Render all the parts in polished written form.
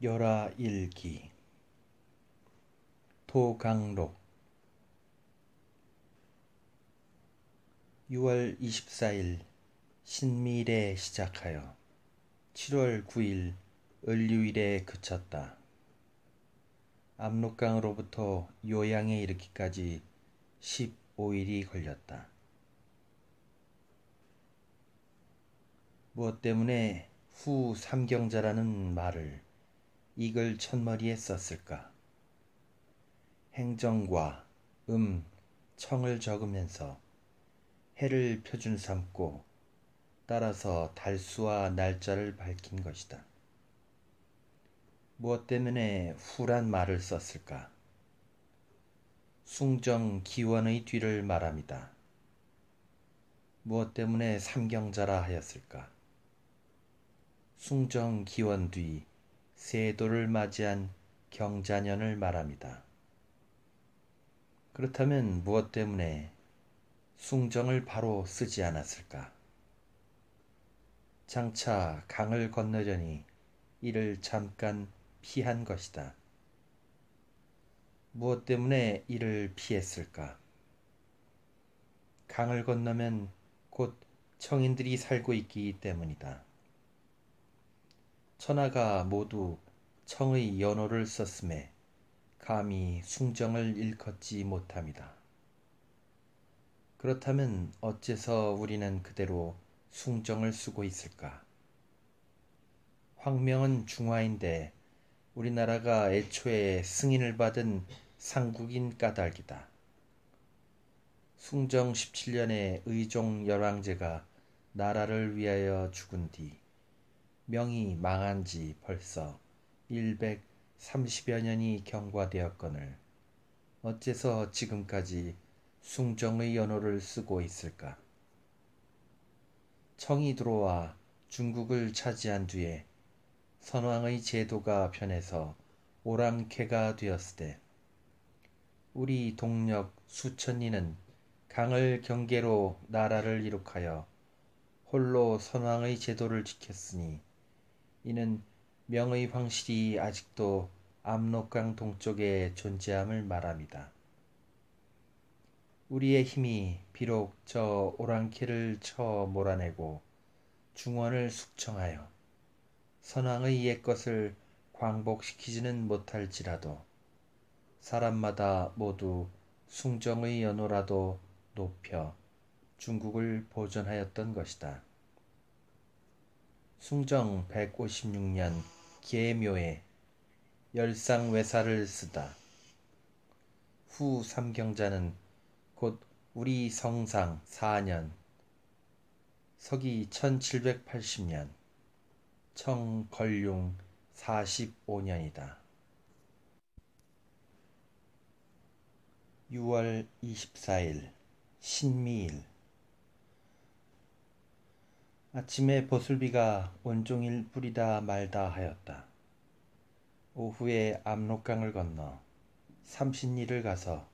열하일기 도강록 6월 24일 신밀에 시작하여 7월 9일 을류일에 그쳤다. 압록강으로부터 요양에 이르기까지 15일이 걸렸다. 무엇 때문에 후 삼경자라는 말을 이글 첫머리에 썼을까? 행정과 청을 적으면서 해를 표준 삼고 따라서 달수와 날짜를 밝힌 것이다. 무엇 때문에 후란 말을 썼을까? 숭정 기원의 뒤를 말합니다. 무엇 때문에 삼경자라 하였을까? 숭정 기원 뒤 세도를 맞이한 경자년을 말합니다. 그렇다면 무엇 때문에 숭정을 바로 쓰지 않았을까? 장차 강을 건너려니 이를 잠깐 피한 것이다. 무엇 때문에 이를 피했을까? 강을 건너면 곧 청인들이 살고 있기 때문이다. 천하가 모두 청의 연호를 썼음에 감히 숭정을 일컫지 못합니다. 그렇다면 어째서 우리는 그대로 숭정을 쓰고 있을까? 황명은 중화인데 우리나라가 애초에 승인을 받은 상국인 까닭이다. 숭정 17년에 의종 열왕제가 나라를 위하여 죽은 뒤 명이 망한 지 벌써 130여 년이 경과되었거늘 어째서 지금까지 숭정의 연호를 쓰고 있을까? 청이 들어와 중국을 차지한 뒤에 선왕의 제도가 변해서 오랑캐가 되었으되 우리 동력 수천리는 강을 경계로 나라를 이룩하여 홀로 선왕의 제도를 지켰으니 이는 명의 황실이 아직도 압록강 동쪽에 존재함을 말합니다. 우리의 힘이 비록 저 오랑캐를 쳐 몰아내고 중원을 숙청하여 선왕의 옛것을 광복시키지는 못할지라도 사람마다 모두 숭정의 연호라도 높여 중국을 보존하였던 것이다. 숭정 156년 계묘에 열상외사를 쓰다. 후 삼경자는 곧 우리 성상 4년 서기 1780년 청걸륭 45년이다. 6월 24일 신미일 아침에 보슬비가 온종일 뿌리다 말다 하였다. 오후에 압록강을 건너 삼신리를 가서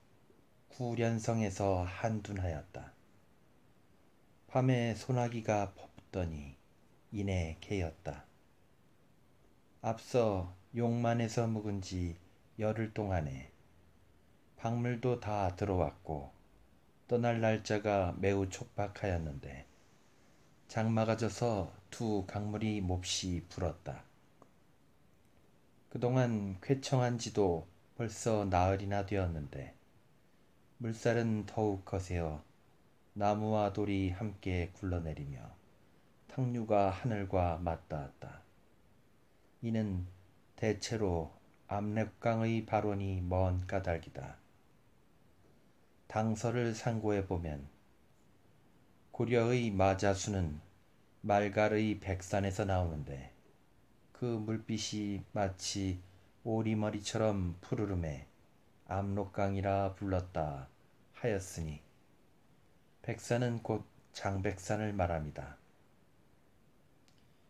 구련성에서 한둔하였다. 밤에 소나기가 퍼붓더니 이내 개였다. 앞서 용만에서 묵은 지 열흘 동안에 박물도 다 들어왔고 떠날 날짜가 매우 촉박하였는데 장마가 져서 두 강물이 몹시 불었다. 그동안 쾌청한 지도 벌써 나흘이나 되었는데 물살은 더욱 거세어 나무와 돌이 함께 굴러내리며 탕류가 하늘과 맞닿았다. 이는 대체로 압록강의 발원이 먼 까닭이다. 당서를 상고해보면 고려의 마자수는 말갈의 백산에서 나오는데 그 물빛이 마치 오리머리처럼 푸르름에 압록강이라 불렀다 하였으니 백산은 곧 장백산을 말합니다.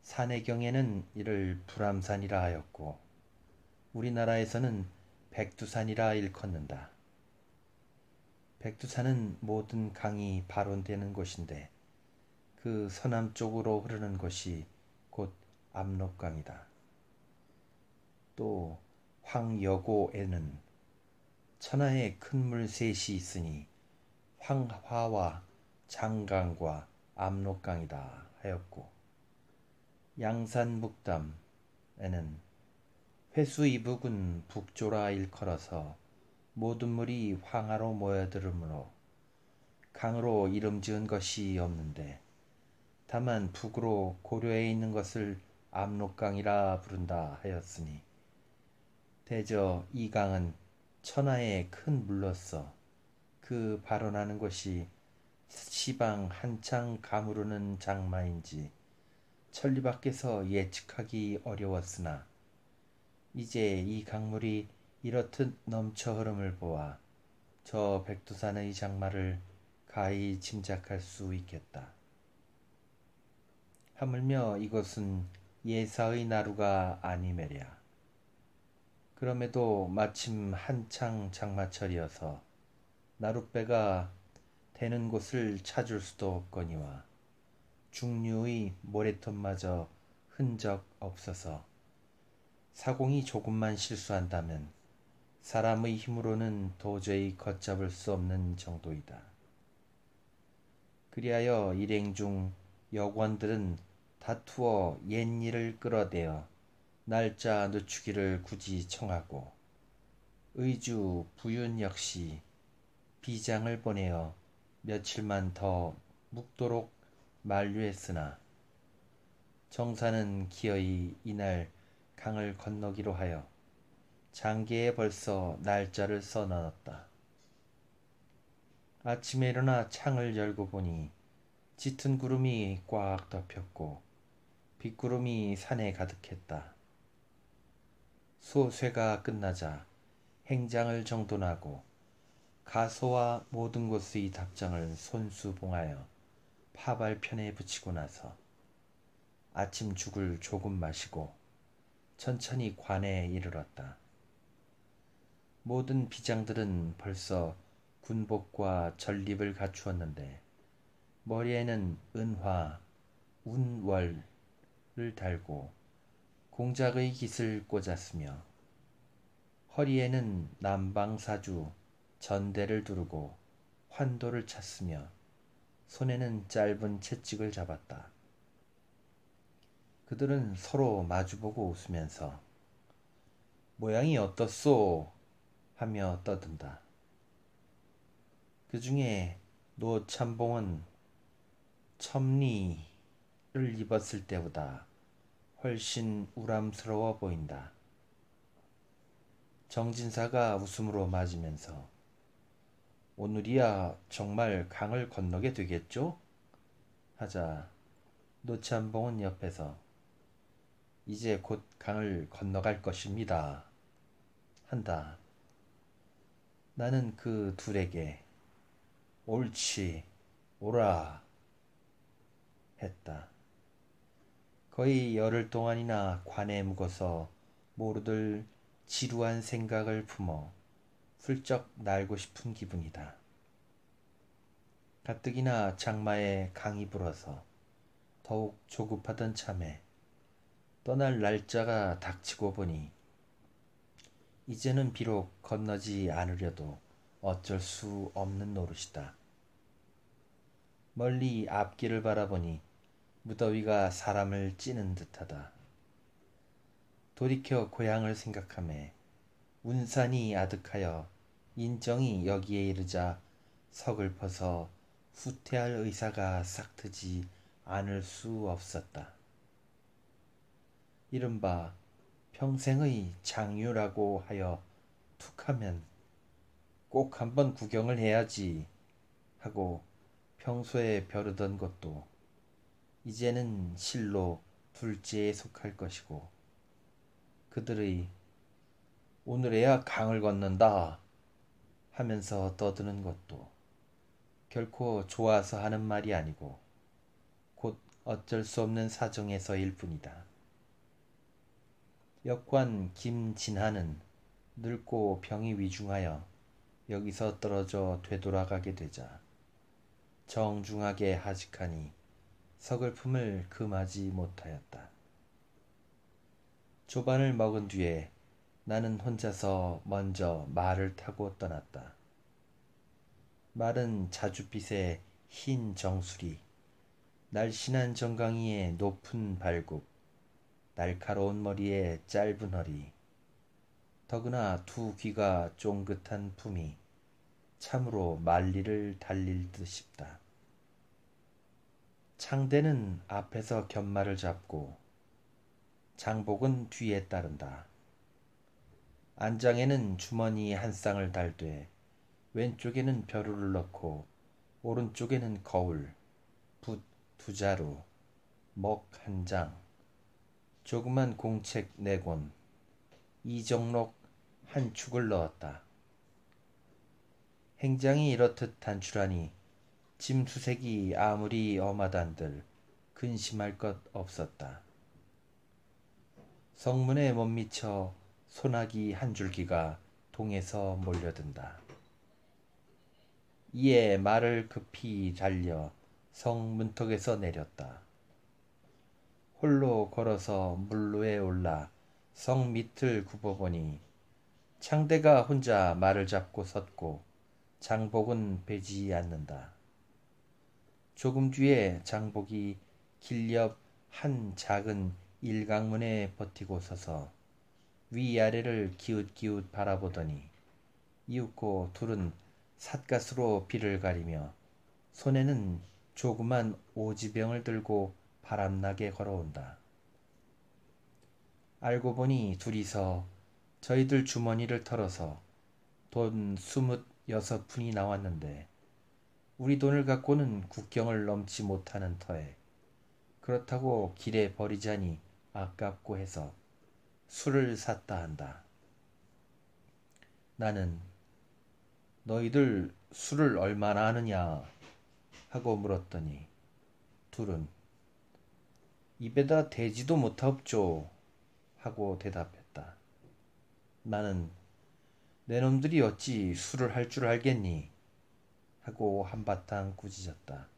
산해경에는 이를 불암산이라 하였고 우리나라에서는 백두산이라 일컫는다. 백두산은 모든 강이 발원되는 곳인데 그 서남쪽으로 흐르는 곳이 곧 압록강이다. 또 황여고에는 천하에 큰 물 셋이 있으니 황화와 장강과 압록강이다 하였고, 양산묵담에는 회수 이북은 북조라 일컬어서 모든 물이 황하로 모여들으므로 강으로 이름 지은 것이 없는데, 다만 북으로 고려에 있는 것을 압록강이라 부른다 하였으니, 대저 이 강은 천하의 큰 물로서 그 발원하는 곳이 시방 한창 가무르는 장마인지 천리 밖에서 예측하기 어려웠으나, 이제 이 강물이 이렇듯 넘쳐 흐름을 보아 저 백두산의 장마를 가히 짐작할 수 있겠다. 하물며 이것은 예사의 나루가 아니매랴. 그럼에도 마침 한창 장마철이어서 나룻배가 되는 곳을 찾을 수도 없거니와 중류의 모래톱마저 흔적 없어서 사공이 조금만 실수한다면 사람의 힘으로는 도저히 걷잡을 수 없는 정도이다. 그리하여 일행 중 여관들은 다투어 옛일을 끌어대어 날짜 늦추기를 굳이 청하고, 의주 부윤 역시 비장을 보내어 며칠만 더 묵도록 만류했으나, 정사는 기어이 이날 강을 건너기로 하여 장계에 벌써 날짜를 써넣었다. 아침에 일어나 창을 열고 보니 짙은 구름이 꽉 덮였고 빗구름이 산에 가득했다. 소쇠가 끝나자 행장을 정돈하고 가소와 모든 곳의 답장을 손수봉하여 파발편에 붙이고 나서 아침 죽을 조금 마시고 천천히 관에 이르렀다. 모든 비장들은 벌써 군복과 전립을 갖추었는데 머리에는 은화, 운월을 달고 공작의 깃을 꽂았으며, 허리에는 남방사주 전대를 두르고 환도를 찼으며, 손에는 짧은 채찍을 잡았다. 그들은 서로 마주보고 웃으면서 모양이 어떻소? 하며 떠든다. 그 중에 노참봉은 첨리를 입었을 때보다 훨씬 우람스러워 보인다. 정진사가 웃음으로 맞으면서 오늘이야 정말 강을 건너게 되겠죠? 하자 노참봉은 옆에서 이제 곧 강을 건너갈 것입니다. 한다. 나는 그 둘에게 옳지, 오라 했다. 거의 열흘 동안이나 관에 묵어서 모르들 지루한 생각을 품어 훌쩍 날고 싶은 기분이다. 가뜩이나 장마에 강이 불어서 더욱 조급하던 참에 떠날 날짜가 닥치고 보니 이제는 비록 건너지 않으려도 어쩔 수 없는 노릇이다. 멀리 앞길을 바라보니 무더위가 사람을 찌는 듯하다. 돌이켜 고향을 생각하매 운산이 아득하여 인정이 여기에 이르자 서글퍼서 후퇴할 의사가 싹트지 않을 수 없었다. 이른바 평생의 장유라고 하여 툭하면 꼭 한번 구경을 해야지 하고 평소에 벼르던 것도 이제는 실로 둘째에 속할 것이고, 그들의 오늘에야 강을 건넌다 하면서 떠드는 것도 결코 좋아서 하는 말이 아니고 곧 어쩔 수 없는 사정에서일 뿐이다. 역관 김진하는 늙고 병이 위중하여 여기서 떨어져 되돌아가게 되자 정중하게 하직하니 서글픔을 금하지 못하였다. 조반을 먹은 뒤에 나는 혼자서 먼저 말을 타고 떠났다. 말은 자줏빛의 흰 정수리, 날씬한 정강이의 높은 발굽, 날카로운 머리에 짧은 허리, 더구나 두 귀가 쫑긋한 품이 참으로 만리를 달릴 듯 싶다. 창대는 앞에서 견말을 잡고 장복은 뒤에 따른다. 안장에는 주머니 한 쌍을 달되 왼쪽에는 벼루를 넣고 오른쪽에는 거울, 붓 두 자루, 먹 한 장, 조그만 공책 네 권, 이정록 한 축을 넣었다. 행장이 이렇듯 단출하니 짐 수색이 아무리 엄하단들 근심할 것 없었다. 성문에 못 미쳐 소나기 한 줄기가 동에서 몰려든다. 이에 말을 급히 달려 성 문턱에서 내렸다. 홀로 걸어서 물로에 올라 성 밑을 굽어보니 창대가 혼자 말을 잡고 섰고 장복은 배지 않는다. 조금 뒤에 장복이 길 옆 한 작은 일강문에 버티고 서서 위아래를 기웃기웃 바라보더니 이윽고 둘은 삿갓으로 비를 가리며 손에는 조그만 오지병을 들고 바람나게 걸어온다. 알고 보니 둘이서 저희들 주머니를 털어서 돈 26푼이 나왔는데 우리 돈을 갖고는 국경을 넘지 못하는 터에 그렇다고 길에 버리자니 아깝고 해서 술을 샀다 한다. 나는 너희들 술을 얼마나 하느냐 하고 물었더니 둘은 입에다 대지도 못하옵죠 하고 대답했다. 나는 내 놈들이 어찌 술을 할 줄 알겠니 하고 한바탕 꾸짖었다.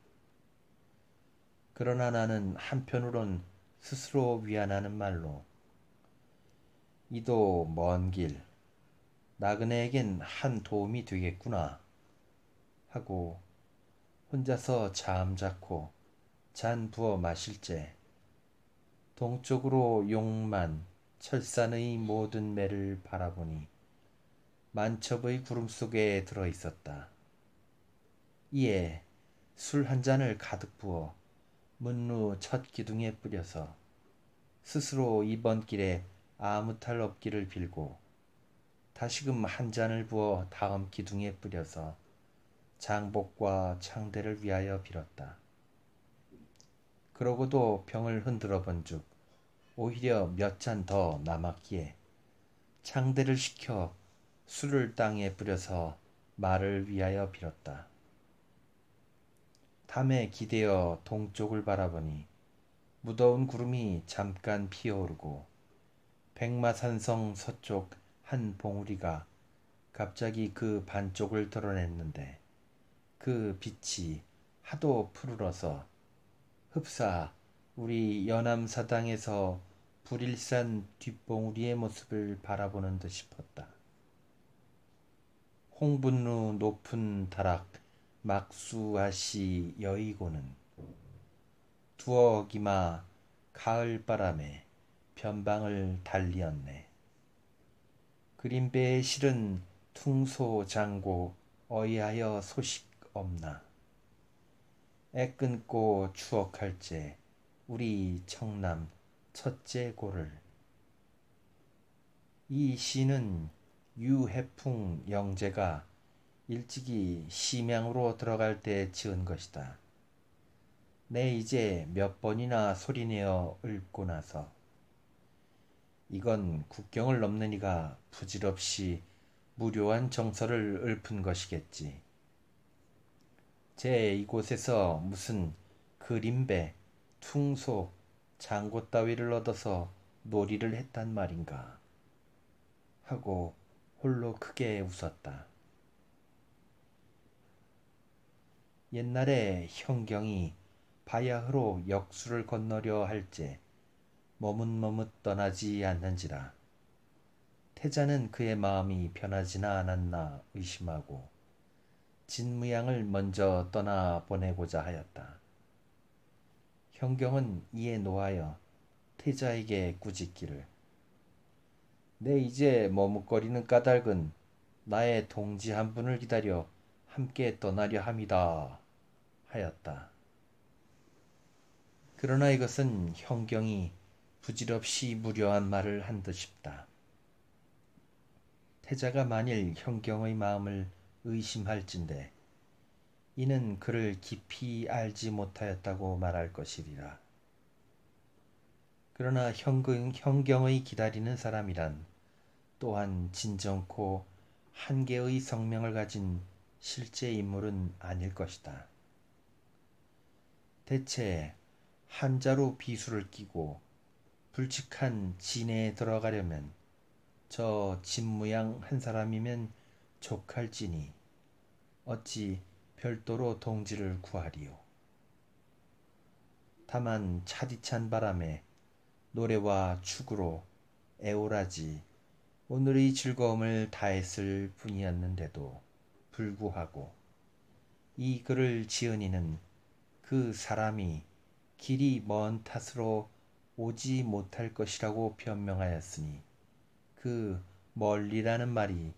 그러나 나는 한편으론 스스로 위안하는 말로 이도 먼 길 나그네에겐 한 도움이 되겠구나 하고 혼자서 잠자코 잔 부어 마실째 동쪽으로 용만 철산의 모든 매를 바라보니 만첩의 구름 속에 들어 있었다. 이에 술 한 잔을 가득 부어 문루 첫 기둥에 뿌려서 스스로 이번 길에 아무 탈 없기를 빌고 다시금 한 잔을 부어 다음 기둥에 뿌려서 장복과 창대를 위하여 빌었다. 그러고도 병을 흔들어 본즉 오히려 몇 잔 더 남았기에 창대를 시켜 술을 땅에 뿌려서 말을 위하여 빌었다. 담에 기대어 동쪽을 바라보니 무더운 구름이 잠깐 피어오르고 백마산성 서쪽 한 봉우리가 갑자기 그 반쪽을 드러냈는데 그 빛이 하도 푸르러서 흡사 우리 연암사당에서 불일산 뒷봉우리의 모습을 바라보는 듯 싶었다. 홍분루 높은 다락 막수아시 여의고는 두어기마 가을바람에 변방을 달리었네. 그림배에 실은 퉁소장고 어이하여 소식 없나. 애 끊고 추억할제 우리 청남 첫째 고를. 이 시는 유해풍 영제가 일찍이 심양으로 들어갈 때 지은 것이다. 내 이제 몇 번이나 소리내어 읊고 나서 이건 국경을 넘는 이가 부질없이 무료한 정서를 읊은 것이겠지. 제 이곳에서 무슨 그림배, 퉁소, 장고 따위를 얻어서 놀이를 했단 말인가 하고 홀로 크게 웃었다. 옛날에 형경이 바야흐로 역수를 건너려 할제 머뭇머뭇 떠나지 않는지라. 태자는 그의 마음이 변하지나 않았나 의심하고 진무양을 먼저 떠나보내고자 하였다. 현경은 이에 노하여 태자에게 꾸짖기를 내 이제 머뭇거리는 까닭은 나의 동지 한 분을 기다려 함께 떠나려 함이다 하였다. 그러나 이것은 현경이 부질없이 무료한 말을 한 듯 싶다. 태자가 만일 현경의 마음을 의심할진대 이는 그를 깊이 알지 못하였다고 말할 것이리라. 그러나 현경의 기다리는 사람이란 또한 진정코 한계의 성명을 가진 실제 인물은 아닐 것이다. 대체 한자로 비수를 끼고 불측한 진해에 들어가려면 저 진무양 한 사람이면 족할지니 어찌 별도로 동지를 구하리요. 다만 차디찬 바람에 노래와 축으로 애월하지 오늘의 즐거움을 다했을 뿐이었는데도 불구하고 이 글을 지은 이는 그 사람이 길이 먼 탓으로 오지 못할 것이라고 변명하였으니 그 멀리라는 말이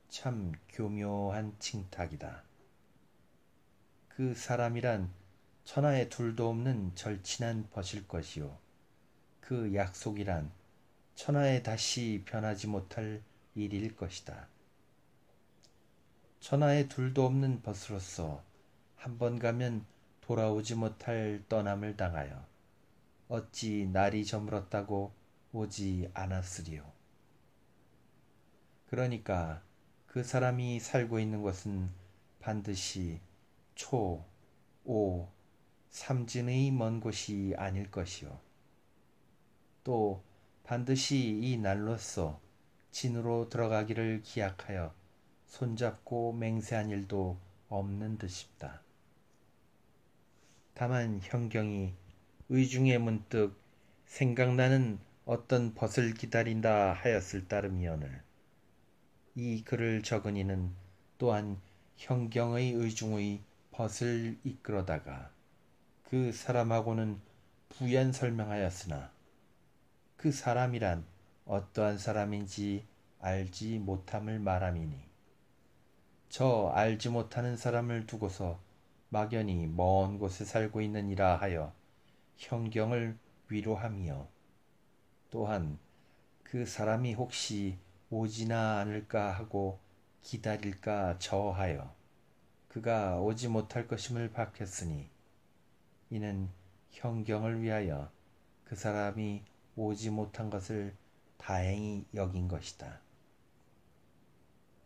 참 교묘한 칭탁이다. 그 사람이란 천하에 둘도 없는 절친한 벗일 것이요 그 약속이란 천하에 다시 변하지 못할 일일 것이다. 천하에 둘도 없는 벗으로서 한 번 가면 돌아오지 못할 떠남을 당하여 어찌 날이 저물었다고 오지 않았으리요. 그러니까 그 사람이 살고 있는 곳은 반드시 초, 오, 삼진의 먼 곳이 아닐 것이요. 또 반드시 이 날로써 진으로 들어가기를 기약하여 손잡고 맹세한 일도 없는 듯 싶다. 다만 현경이 의중에 문득 생각나는 어떤 벗을 기다린다 하였을 따름이오늘 이 글을 적은 이는 또한 현경의 의중의 벗을 이끌어다가 그 사람하고는 부연 설명하였으나 그 사람이란 어떠한 사람인지 알지 못함을 말함이니 저 알지 못하는 사람을 두고서 막연히 먼 곳에 살고 있느니라 하여 현경을 위로함이요 또한 그 사람이 혹시 오지나 않을까 하고 기다릴까 저하여 그가 오지 못할 것임을 밝혔으니 이는 현경을 위하여 그 사람이 오지 못한 것을 다행히 여긴 것이다.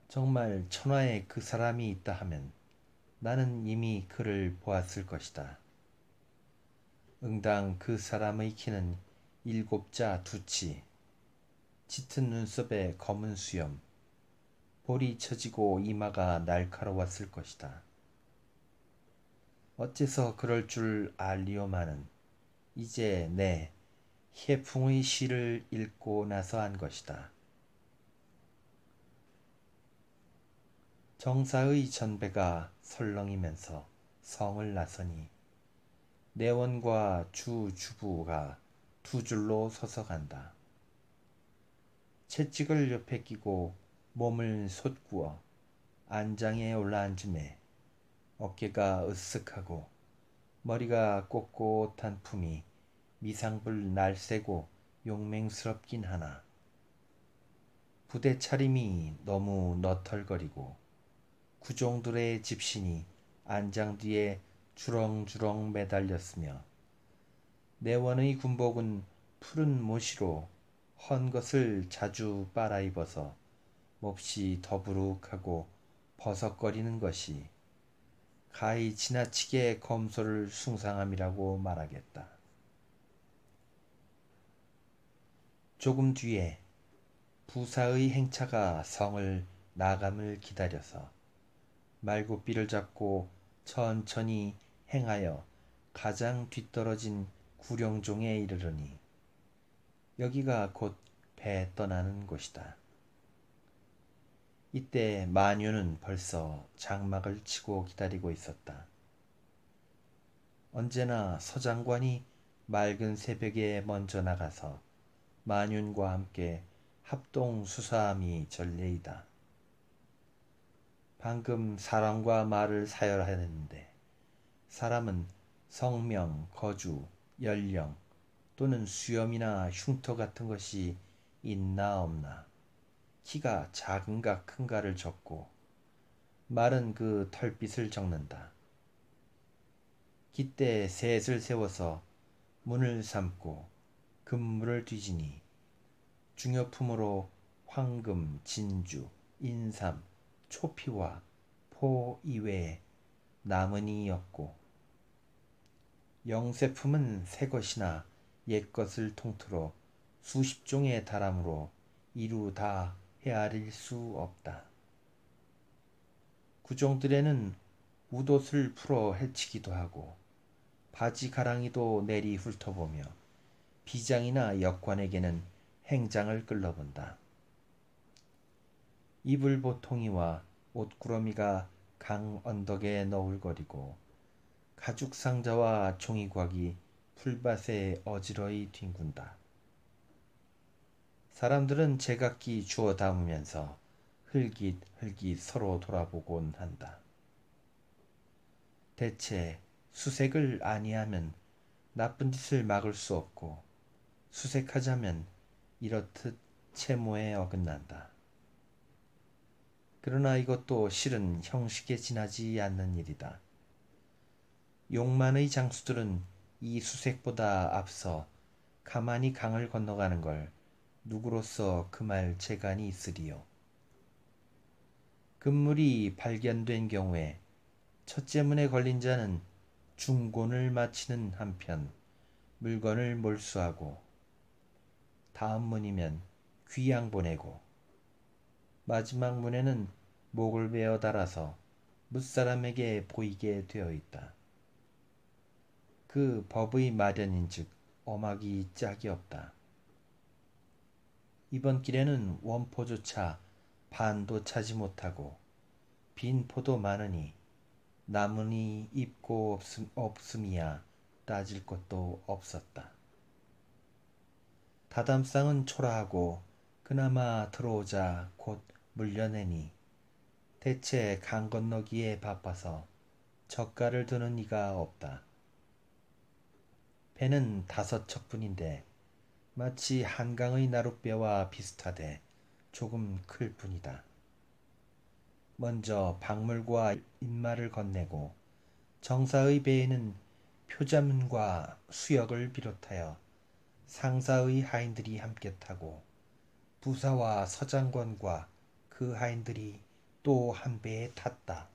정말 천하에 그 사람이 있다 하면 나는 이미 그를 보았을 것이다. 응당 그 사람의 키는 7자 2치, 짙은 눈썹에 검은 수염, 볼이 처지고 이마가 날카로웠을 것이다. 어째서 그럴 줄 알리오마는 이제 내 해풍의 시를 읽고 나서 한 것이다. 정사의 전배가 설렁이면서 성을 나서니 내원과 주주부가 두 줄로 서서 간다. 채찍을 옆에 끼고 몸을 솟구어 안장에 올라앉음에 어깨가 으쓱하고 머리가 꼿꼿한 품이 미상불 날새고 용맹스럽긴 하나 부대 차림이 너무 너털거리고 구종들의 집신이 안장 뒤에 주렁주렁 매달렸으며 내원의 군복은 푸른 모시로 헌 것을 자주 빨아입어서 몹시 더부룩하고 버석거리는 것이 가히 지나치게 검소를 숭상함이라고 말하겠다. 조금 뒤에 부사의 행차가 성을 나감을 기다려서 말굽비를 잡고 천천히 행하여 가장 뒤떨어진 구령종에 이르르니 여기가 곧 배 떠나는 곳이다. 이때 마녀는 벌써 장막을 치고 기다리고 있었다. 언제나 서장관이 맑은 새벽에 먼저 나가서 마윤과 함께 합동 수사함이 전례이다. 방금 사람과 말을 사열하였는데 사람은 성명, 거주, 연령 또는 수염이나 흉터 같은 것이 있나 없나, 키가 작은가 큰가를 적고 말은 그 털빛을 적는다. 깃대 셋을 세워서 문을 삼고 금물을 뒤지니 중요품으로 황금, 진주, 인삼, 초피와 포 이외에 남은이 었고 영세품은 새 것이나 옛 것을 통틀어 수십 종에 달하므로 이루 다 헤아릴 수 없다. 구종들에는 웃옷을 풀어 헤치기도 하고 바지 가랑이도 내리 훑어보며 비장이나 역관에게는 행장을 끌러본다. 이불보통이와 옷구러미가 강 언덕에 너울거리고 가죽 상자와 종이곽이 풀밭에 어지러이 뒹군다. 사람들은 제각기 주워 담으면서 흘깃흘깃 서로 돌아보곤 한다. 대체 수색을 아니하면 나쁜 짓을 막을 수 없고 수색하자면 이렇듯 채모에 어긋난다. 그러나 이것도 실은 형식에 지나지 않는 일이다. 용만의 장수들은 이 수색보다 앞서 가만히 강을 건너가는 걸 누구로서 금할 재간이 있으리요. 금물이 발견된 경우에 첫째 문에 걸린 자는 중곤을 마치는 한편 물건을 몰수하고 다음 문이면 귀양 보내고 마지막 문에는 목을 베어 달아서 무사람에게 보이게 되어 있다. 그 법의 마련인즉 엄하기 짝이 없다. 이번 길에는 원포조차 반도 차지 못하고 빈 포도 많으니 나무니 입고 없음이야 따질 것도 없었다. 다담상은 초라하고 그나마 들어오자 곧 물려내니 대체 강 건너기에 바빠서 젓갈을 드는 이가 없다. 배는 5척뿐인데 마치 한강의 나룻배와 비슷하되 조금 클 뿐이다. 먼저 박물과 인마를 건네고 정사의 배에는 표자문과 수역을 비롯하여 상사의 하인들이 함께 타고 부사와 서장관과 그 하인들이 또 한 배에 탔다.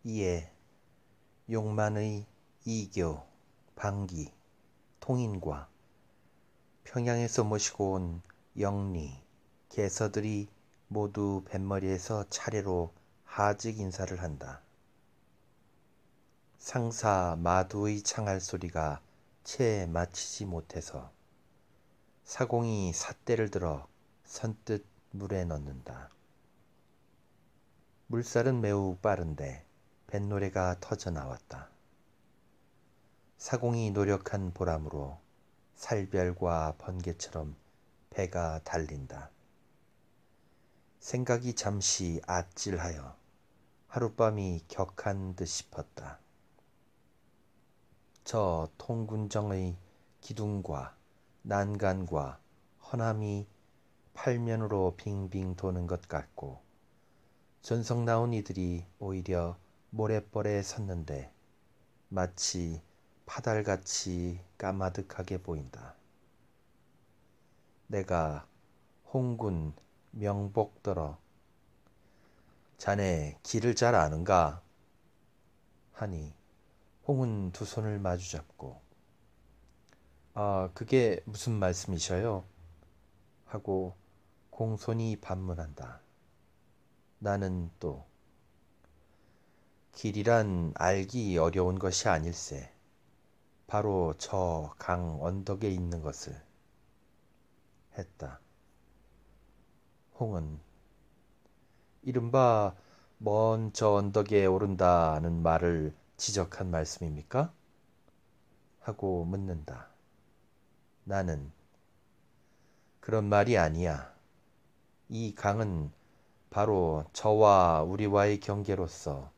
이에 용만의 이교, 방기, 통인과 평양에서 모시고 온 영리, 개서들이 모두 뱃머리에서 차례로 하직 인사를 한다. 상사 마두의 창할 소리가 채 마치지 못해서 사공이 삿대를 들어 선뜻 물에 넣는다. 물살은 매우 빠른데 뱃노래가 터져 나왔다. 사공이 노력한 보람으로 살별과 번개처럼 배가 달린다. 생각이 잠시 아찔하여 하룻밤이 격한 듯 싶었다. 저 통군정의 기둥과 난간과 허남이 팔면으로 빙빙 도는 것 같고 전성 나온 이들이 오히려 모래벌에 섰는데 마치 파달같이 까마득하게 보인다. 내가 홍군 명복더러 자네 길을 잘 아는가? 하니 홍은 두 손을 마주잡고 그게 무슨 말씀이셔요? 하고 공손히 반문한다. 나는 또 길이란 알기 어려운 것이 아닐세. 바로 저 강 언덕에 있는 것을 했다. 홍은 이른바 먼 저 언덕에 오른다는 말을 지적한 말씀입니까? 하고 묻는다. 나는 그런 말이 아니야. 이 강은 바로 저와 우리와의 경계로서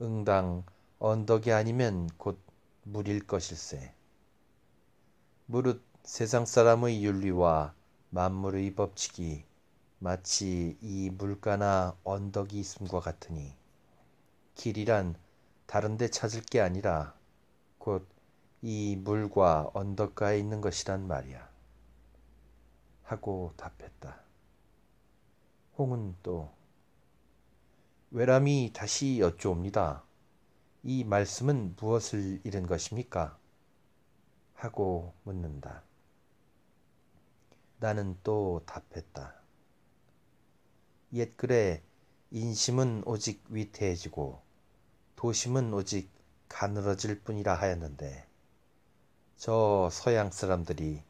응당 언덕이 아니면 곧 물일 것일세. 무릇 세상 사람의 윤리와 만물의 법칙이 마치 이 물가나 언덕이 있음과 같으니 길이란 다른 데 찾을 게 아니라 곧 이 물과 언덕가에 있는 것이란 말이야. 하고 답했다. 홍은 또 외람이 다시 여쭈옵니다. 이 말씀은 무엇을 잃은 것입니까? 하고 묻는다. 나는 또 답했다. 옛글에 인심은 오직 위태해지고 도심은 오직 가늘어질 뿐이라 하였는데 저 서양 사람들이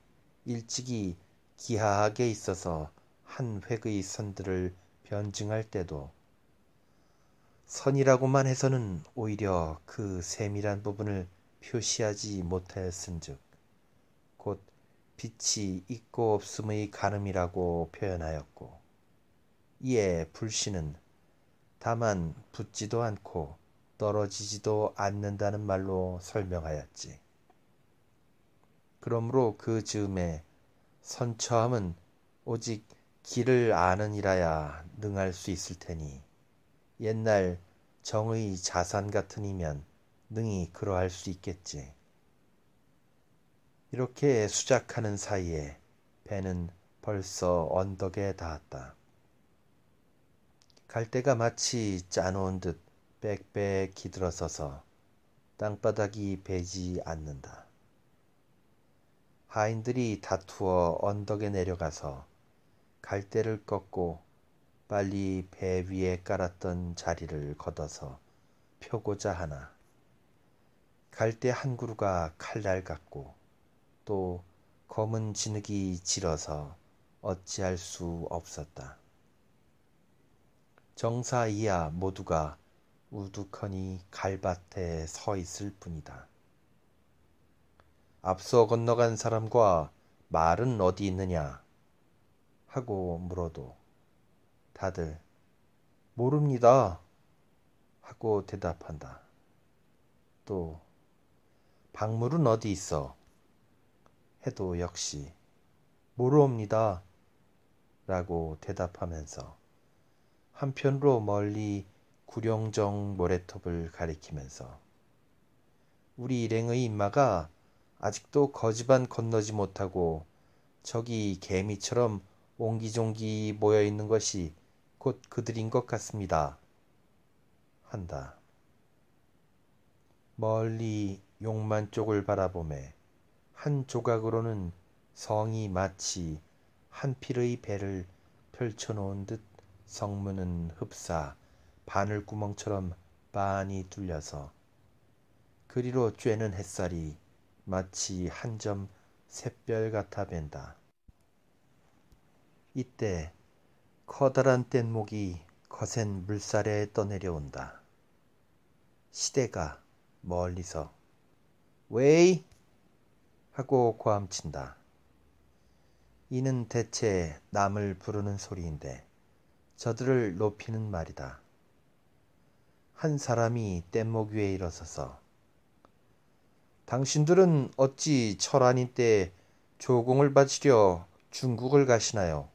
일찍이 기하학에 있어서 한 획의 선들을 변증할 때도 선이라고만 해서는 오히려 그 세밀한 부분을 표시하지 못하였은즉 곧 빛이 있고 없음의 가늠이라고 표현하였고 이에 불씨는 다만 붙지도 않고 떨어지지도 않는다는 말로 설명하였지. 그러므로 그 즈음에 선처함은 오직 길을 아는 이라야 능할 수 있을 테니 옛날 정의 자산 같은 이면 능히 그러할 수 있겠지. 이렇게 수작하는 사이에 배는 벌써 언덕에 닿았다. 갈대가 마치 짜놓은 듯 빽빽 기들어서서 땅바닥이 베지 않는다. 하인들이 다투어 언덕에 내려가서 갈대를 꺾고 빨리 배 위에 깔았던 자리를 걷어서 펴고자 하나 갈대 한 그루가 칼날 같고 또 검은 진흙이 질어서 어찌할 수 없었다. 정사 이하 모두가 우두커니 갈밭에 서 있을 뿐이다. 앞서 건너간 사람과 말은 어디 있느냐 하고 물어도 다들 모릅니다 하고 대답한다. 또 박물은 어디 있어 해도 역시 모르옵니다 라고 대답하면서 한편으로 멀리 구룡정 모래톱을 가리키면서 우리 일행의 인마가 아직도 거지반 건너지 못하고 저기 개미처럼 옹기종기 모여있는 것이 곧 그들인 것 같습니다. 한다. 멀리 용만 쪽을 바라보매 한 조각으로는 성이 마치 한 필의 배를 펼쳐놓은 듯 성문은 흡사 바늘구멍처럼 빤히 뚫려서 그리로 쬐는 햇살이 마치 한 점 샛별 같아 뵌다. 이때 커다란 뗏목이 거센 물살에 떠내려온다. 시대가 멀리서 웨이 하고 고함친다. 이는 대체 남을 부르는 소리인데 저들을 높이는 말이다. 한 사람이 뗏목 위에 일어서서 당신들은 어찌 철 아닌 때에 조공을 바치려 중국을 가시나요?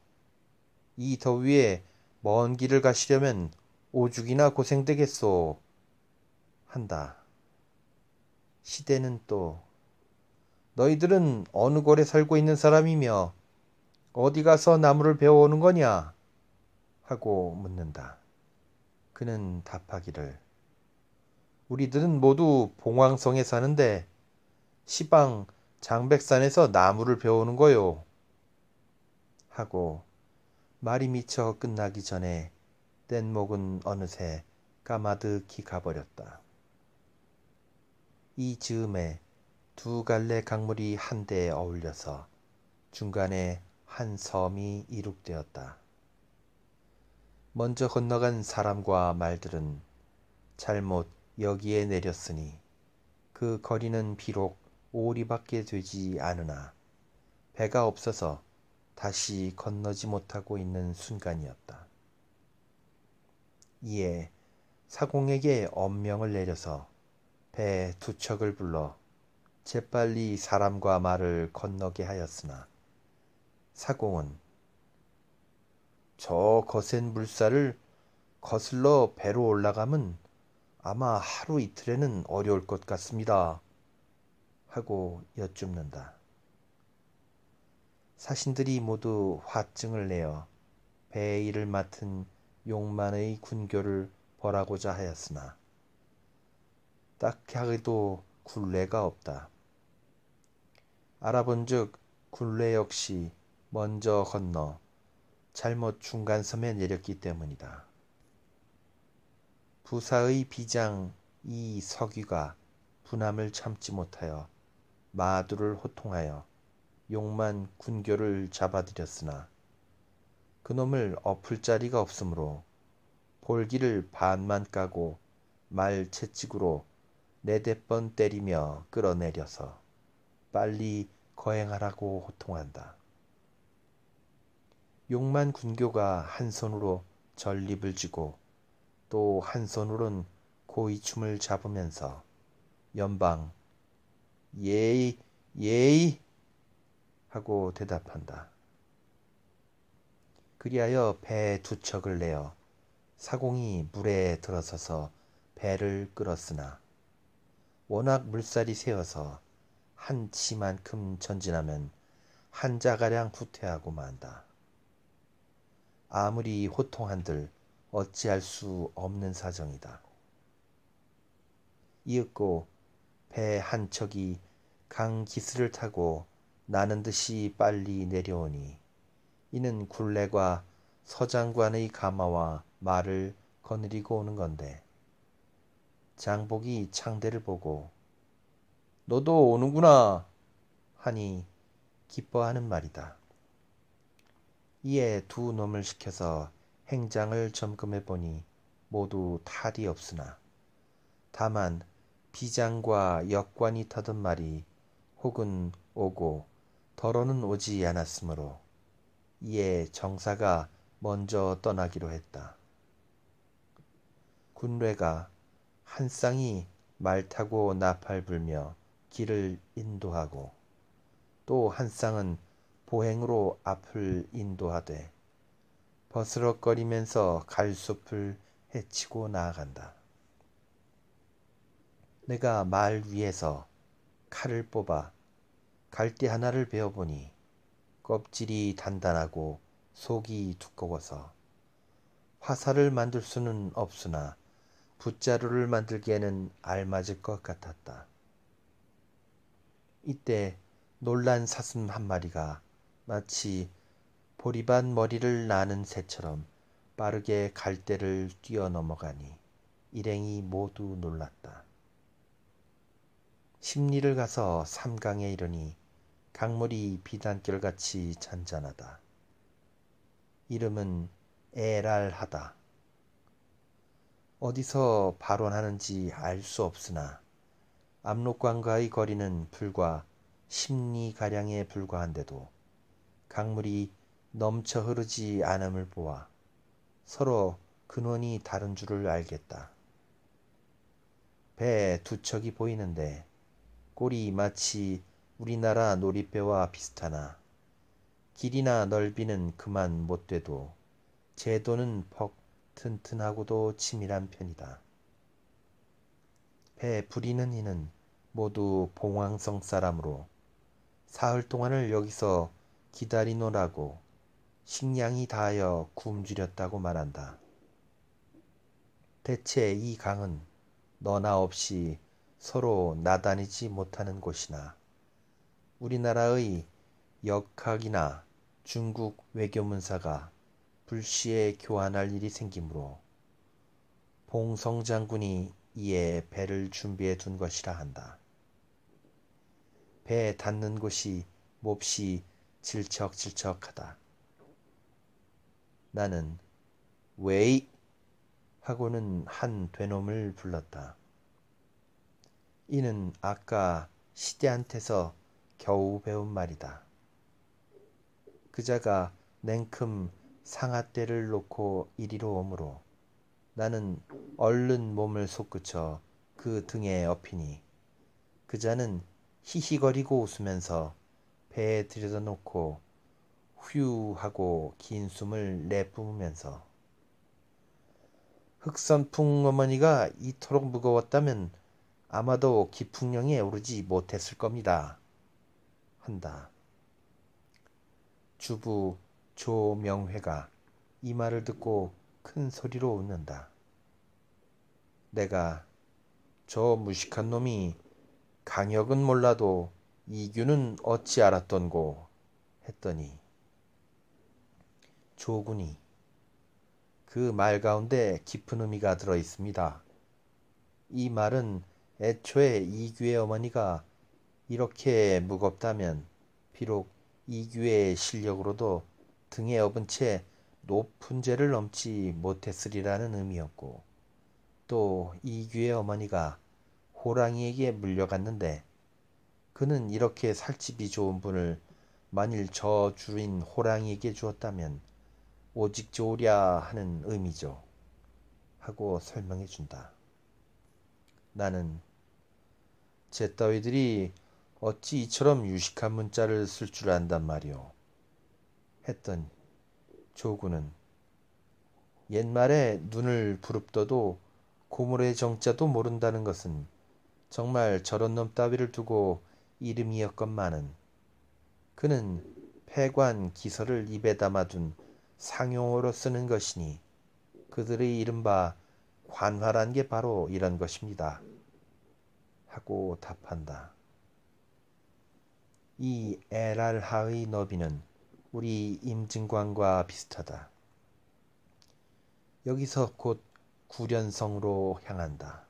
이 더위에 먼 길을 가시려면 오죽이나 고생되겠소. 한다. 시대는 또 너희들은 어느 골에 살고 있는 사람이며 어디 가서 나무를 베어오는 거냐? 하고 묻는다. 그는 답하기를 우리들은 모두 봉황성에 사는데 시방 장백산에서 나무를 베어오는 거요. 하고 말이 미처 끝나기 전에 뗏목은 어느새 까마득히 가버렸다. 이 즈음에 두 갈래 강물이 한데에 어울려서 중간에 한 섬이 이룩되었다. 먼저 건너간 사람과 말들은 잘못 여기에 내렸으니 그 거리는 비록 오리밖에 되지 않으나 배가 없어서 다시 건너지 못하고 있는 순간이었다. 이에 사공에게 엄명을 내려서 배 두 척을 불러 재빨리 사람과 말을 건너게 하였으나 사공은 저 거센 물살을 거슬러 배로 올라가면 아마 하루 이틀에는 어려울 것 같습니다. 하고 여쭙는다. 사신들이 모두 화증을 내어 배의 일을 맡은 용만의 군교를 벌하고자 하였으나 딱하게도 굴레가 없다. 알아본즉 굴레 역시 먼저 건너 잘못 중간섬에 내렸기 때문이다. 부사의 비장 이 서귀가 분함을 참지 못하여 마두를 호통하여 용만 군교를 잡아들였으나 그놈을 엎을 자리가 없으므로 볼기를 반만 까고 말 채찍으로 네댓 번 때리며 끌어내려서 빨리 거행하라고 호통한다. 용만 군교가 한 손으로 전립을 쥐고 또 한 손으론 고이춤을 잡으면서 연방 예이 예이 하고 대답한다. 그리하여 배 두 척을 내어 사공이 물에 들어서서 배를 끌었으나 워낙 물살이 세어서 한 치만큼 전진하면 한 자가량 후퇴하고 만다. 아무리 호통한들 어찌할 수 없는 사정이다. 이윽고 배 한 척이 강 기스를 타고 나는 듯이 빨리 내려오니 이는 굴레가 서장관의 가마와 말을 거느리고 오는 건데 장복이 창대를 보고 너도 오는구나 하니 기뻐하는 말이다. 이에 두 놈을 시켜서 행장을 점검해 보니 모두 탈이 없으나 다만 비장과 역관이 타던 말이 혹은 오고 더러는 오지 않았으므로 이에 정사가 먼저 떠나기로 했다. 군뢰가 한 쌍이 말 타고 나팔 불며 길을 인도하고 또 한 쌍은 보행으로 앞을 인도하되 버스럭거리면서 갈숲을 헤치고 나아간다. 내가 말 위에서 칼을 뽑아 갈대 하나를 베어보니 껍질이 단단하고 속이 두꺼워서 화살을 만들 수는 없으나 붓자루를 만들기에는 알맞을 것 같았다. 이때 놀란 사슴 한 마리가 마치 보리밭 머리를 나는 새처럼 빠르게 갈대를 뛰어넘어가니 일행이 모두 놀랐다. 십리를 가서 삼강에 이르니 강물이 비단결같이 잔잔하다. 이름은 에랄하다. 어디서 발원하는지 알 수 없으나 압록강과의 거리는 불과 10리가량에 불과한데도 강물이 넘쳐 흐르지 않음을 보아 서로 근원이 다른 줄을 알겠다. 배 두 척이 보이는데 꼴이 마치 우리나라 놀이배와 비슷하나 길이나 넓이는 그만 못돼도 제도는 퍽 튼튼하고도 치밀한 편이다. 배 부리는 이는 모두 봉황성 사람으로 사흘 동안을 여기서 기다리노라고 식량이 다하여 굶주렸다고 말한다. 대체 이 강은 너나 없이 서로 나다니지 못하는 곳이나 우리나라의 역학이나 중국 외교문사가 불시에 교환할 일이 생기므로 봉성 장군이 이에 배를 준비해 둔 것이라 한다. 배 닿는 곳이 몹시 질척질척하다. 나는 웨이 하고는 한 되놈을 불렀다. 이는 아까 시대한테서 겨우 배운 말이다. 그자가 냉큼 상아떼를 놓고 이리로 오므로 나는 얼른 몸을 솟구쳐 그 등에 엎이니 그자는 히히거리고 웃으면서 배에 들여다놓고 휴 하고 긴 숨을 내뿜으면서 흑선풍 어머니가 이토록 무거웠다면 아마도 기풍령에 오르지 못했을 겁니다. 한다. 주부 조명회가 이 말을 듣고 큰 소리로 웃는다. 내가 저 무식한 놈이 강역은 몰라도 이규는 어찌 알았던고 했더니 조군이 그 말 가운데 깊은 의미가 들어 있습니다. 이 말은 애초에 이규의 어머니가 이렇게 무겁다면 비록 이규의 실력으로도 등에 업은 채 높은 죄를 넘지 못했으리라는 의미였고 또 이규의 어머니가 호랑이에게 물려갔는데 그는 이렇게 살집이 좋은 분을 만일 저 주인 호랑이에게 주었다면 오직 좋으랴 하는 의미죠. 하고 설명해 준다. 나는 제 따위들이 어찌 이처럼 유식한 문자를 쓸 줄 안단 말이오. 했던 조구는 옛말에 눈을 부릅떠도 고물의 정자도 모른다는 것은 정말 저런 놈 따위를 두고 이름이었건만은 그는 폐관 기설을 입에 담아둔 상용어로 쓰는 것이니 그들의 이른바 관화란 게 바로 이런 것입니다. 하고 답한다. 이 에랄하의 너비는 우리 임진관과 비슷하다. 여기서 곧 구련성으로 향한다.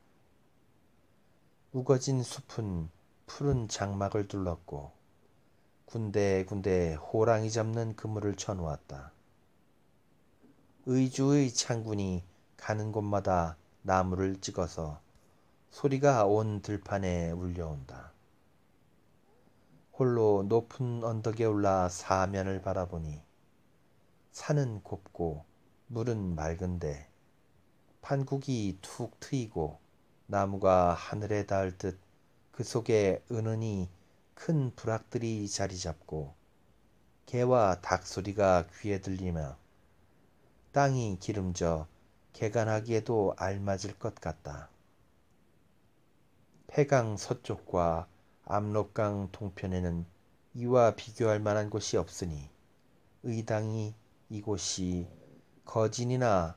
우거진 숲은 푸른 장막을 둘렀고 군데군데 호랑이 잡는 그물을 쳐놓았다. 의주의 창군이 가는 곳마다 나무를 찍어서 소리가 온 들판에 울려온다. 홀로 높은 언덕에 올라 사면을 바라보니 산은 곱고 물은 맑은데 판국이 툭 트이고 나무가 하늘에 닿을 듯 그 속에 은은히 큰 부락들이 자리 잡고 개와 닭 소리가 귀에 들리며 땅이 기름져 개간하기에도 알맞을 것 같다. 폐강 서쪽과 압록강 동편에는 이와 비교할 만한 곳이 없으니 의당이 이곳이 거진이나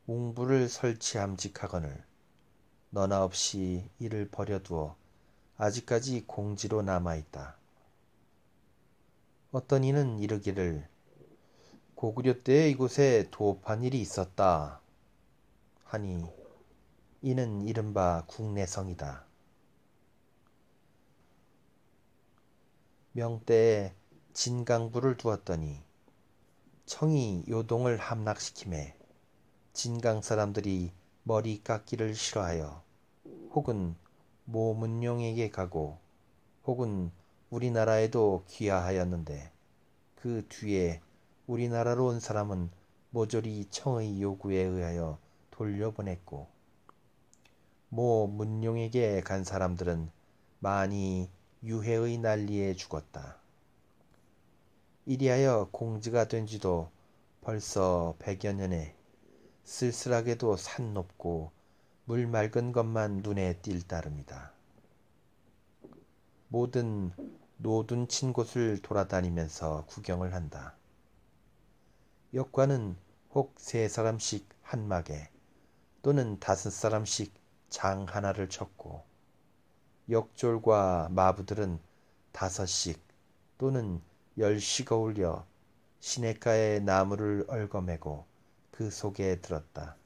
웅부를 설치함직하거늘 너나 없이 이를 버려두어 아직까지 공지로 남아있다. 어떤 이는 이르기를 고구려 때에 이곳에 도업한 일이 있었다 하니 이는 이른바 국내성이다. 명때에 진강부를 두었더니 청이 요동을 함락시키매 진강 사람들이 머리 깎기를 싫어하여 혹은 모문룡에게 가고 혹은 우리나라에도 귀화하였는데 그 뒤에 우리나라로 온 사람은 모조리 청의 요구에 의하여 돌려보냈고 모 문룡에게 간 사람들은 많이 유해의 난리에 죽었다. 이리하여 공지가 된 지도 벌써 100여 년에 쓸쓸하게도 산 높고 물 맑은 것만 눈에 띌 따름이다. 모든 노둔 친 곳을 돌아다니면서 구경을 한다. 역관은 혹 3사람씩 한 막에 또는 5사람씩 장 하나를 쳤고 역졸과 마부들은 5씩 또는 10씩 어울려 시냇가에 나무를 얽어매고 그 속에 들었다.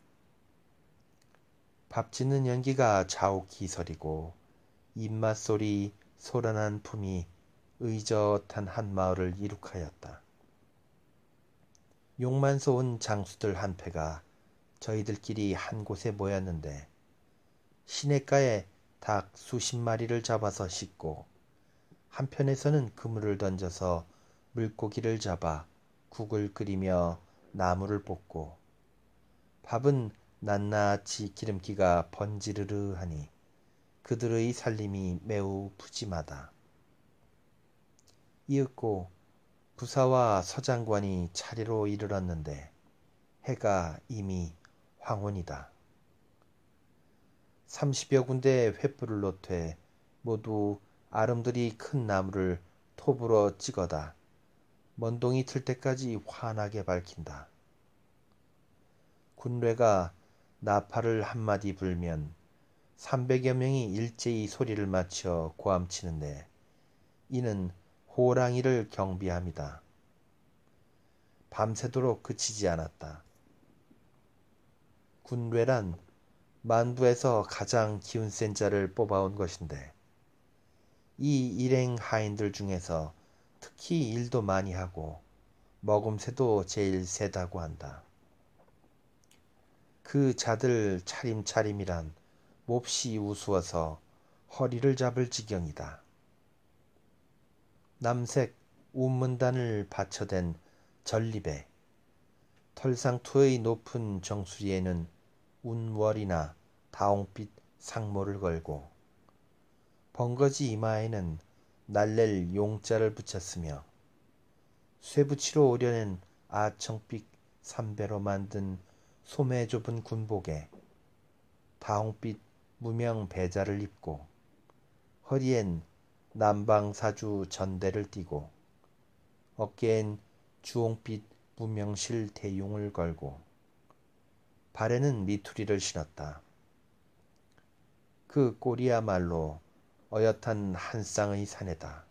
밥 짓는 연기가 자욱기설이고 입맛소리 소란한 품이 의젓한 한 마을을 이룩하였다. 용만소 온 장수들 한 패가 저희들끼리 한 곳에 모였는데 시냇가에 닭 수십 마리를 잡아서 씻고 한편에서는 그물을 던져서 물고기를 잡아 국을 끓이며 나무를 볶고 밥은 낱낱이 기름기가 번지르르하니 그들의 살림이 매우 푸짐하다. 이윽고 부사와 서장관이 차례로 이르렀는데 해가 이미 황혼이다. 30여 군데 횃불을 놓되 모두 아름드리 큰 나무를 톱으로 찍어다 먼동이 틀 때까지 환하게 밝힌다. 군례가 나팔을 한마디 불면 300여 명이 일제히 소리를 맞춰 고함치는데 이는 호랑이를 경비함이다. 밤새도록 그치지 않았다. 군례란 만부에서 가장 기운 센 자를 뽑아온 것인데 이 일행 하인들 중에서 특히 일도 많이 하고 먹음새도 제일 세다고 한다. 그 자들 차림차림이란 몹시 우스워서 허리를 잡을 지경이다. 남색 운문단을 받쳐댄 전립에 털상투의 높은 정수리에는 운월이나 다홍빛 상모를 걸고 번거지 이마에는 날랠 용자를 붙였으며 쇠붙이로 오려낸 아청빛 삼배로 만든 소매 좁은 군복에 다홍빛 무명 배자를 입고 허리엔 남방사주 전대를 띠고 어깨엔 주홍빛 무명실 대용을 걸고 발에는 미투리를 신었다. 그 꼴이야말로 어엿한 한 쌍의 사내다.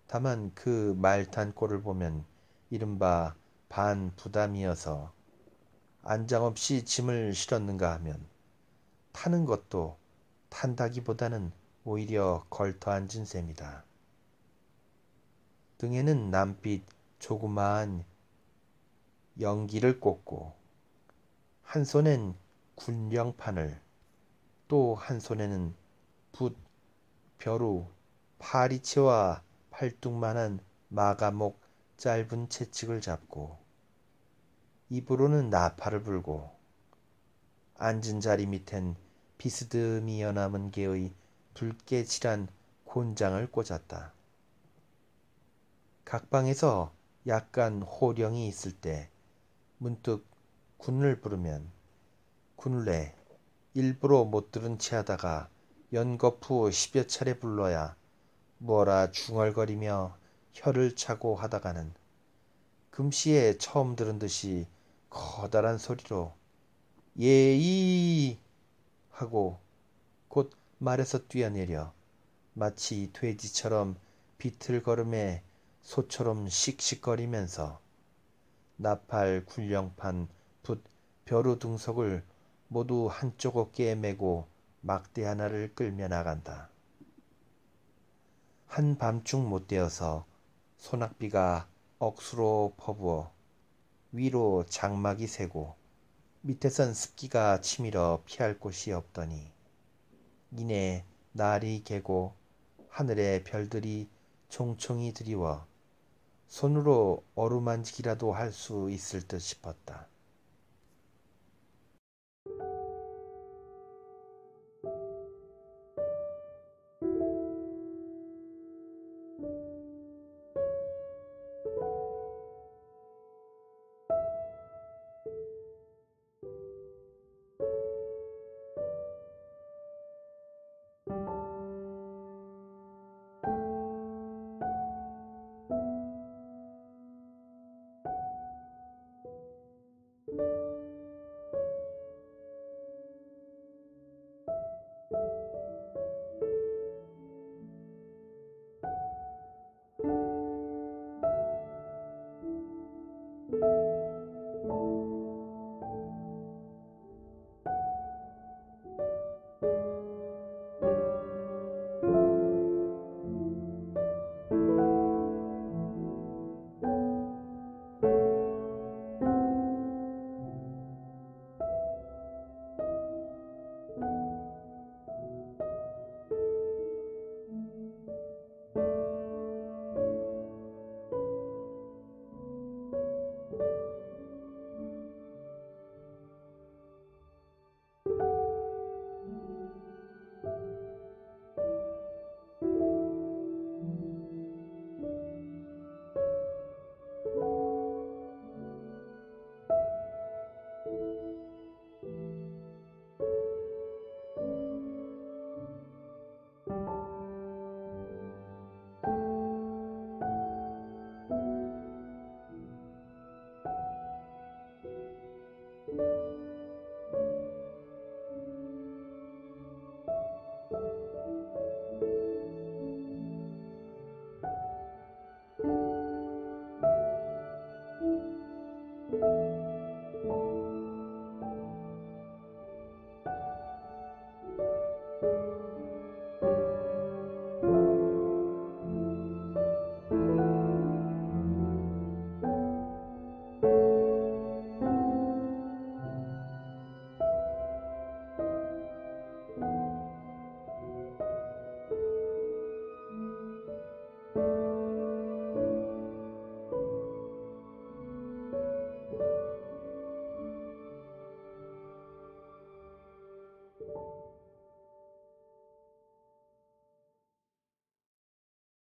다만 그 말탄 꼴을 보면 이른바 반부담이어서 안장없이 짐을 실었는가 하면 타는 것도 탄다기보다는 오히려 걸터 앉은 셈이다. 등에는 남빛 조그마한 연기를 꽂고 한 손엔 군령판을 또 한 손에는 붓, 벼루, 파리채와 팔뚝만한 마가목 짧은 채찍을 잡고 입으로는 나팔을 불고 앉은 자리 밑엔 비스듬히 여남은 개의 붉게 칠한 곤장을 꽂았다. 각 방에서 약간 호령이 있을 때 문득 군을 부르면 군례 일부러 못 들은 채 하다가 연거푸 10여 차례 불러야 뭐라 중얼거리며 혀를 차고 하다가는 금시에 처음 들은 듯이 커다란 소리로 예이 하고 곧 말에서 뛰어내려 마치 돼지처럼 비틀걸음에 소처럼 씩씩거리면서 나팔, 군령판, 붓, 벼루 등석을 모두 한쪽 어깨에 메고 막대 하나를 끌며 나간다. 한밤중 못되어서 소낙비가 억수로 퍼부어 위로 장막이 새고 밑에선 습기가 치밀어 피할 곳이 없더니 이내 날이 개고 하늘에 별들이 총총히 드리워 손으로 어루만지기라도 할 수 있을 듯 싶었다.